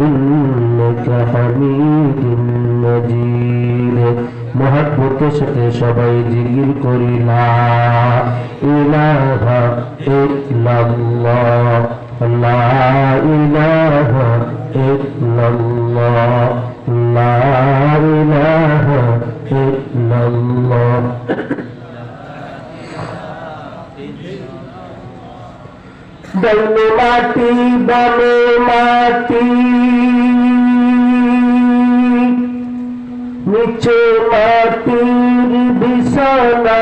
ইন্নাকা হামিদুম মাজিদ। মুহাব্বতের সাথে সবাই জিকির করি লা ইলাহা ইল্লাল্লাহ, লা ইলাহা ইল্লাল্লাহ, লা ইলাহা ইল্লাল্লাহ। ডাইনে মাটি বামে মাটি, নিচে মাটির বিছানা,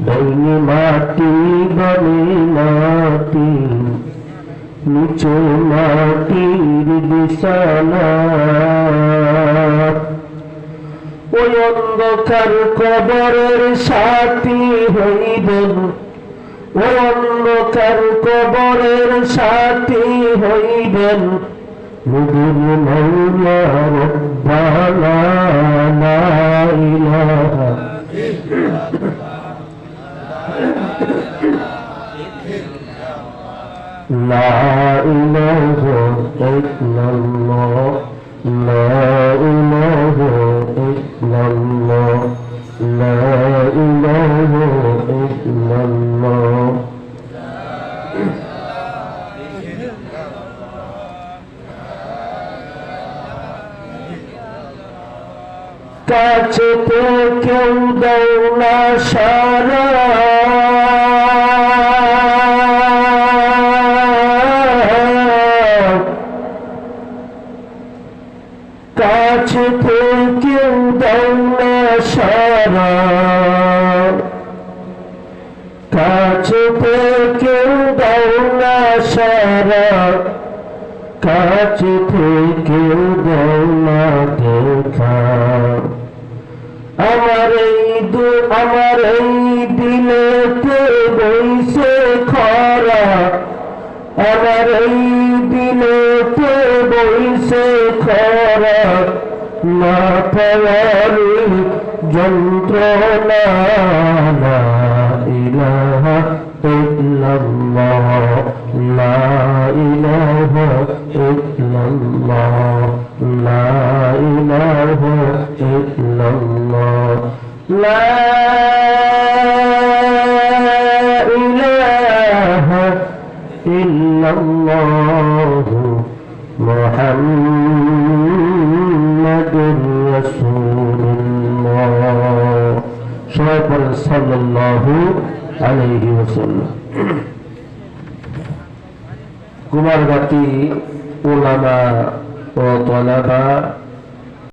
ডাইনে মাটি বামে মাটি, নিচে মাটির বিছানা। ওই অন্ধকার কবরের সাথী হইবেন, ওই অন্ধকার কবরের সাথী হইবেন নবীর মাওলা রব্বানা লা ইলাহা লা ইলাহা ইল্লাল্লাহ, লা ইলাহা ইল্লাল্লাহ, লা ইলাহা ইল্লাল্লাহ। কাছে তো কেউ দাও না সারা, কাছে তো কেউ দাও না সারা, কাছে তো কেউ দাও না সারা, কাছে তো কেউ দাও না দেখা। আমার এই দিলেতে বইছে খরা, আমার এই দিলেতে বইছে খরা, না পাওয়ার যন্ত্রণা। লা ইলাহা ইল্লাল্লাহ, লা ইলাহা ইল্লাল্লাহ, লা ইলাহা ইল্লাল্লাহ, লা ইলাহা ইল্লাল্লাহ মুহাম্মাদুর রাসূলুল্লাহ। সবাই বলেন সাল্লাল্লাহু আলাইহি ওয়াসাল্লাম। কুমারগাতি উলামা ও তলাবা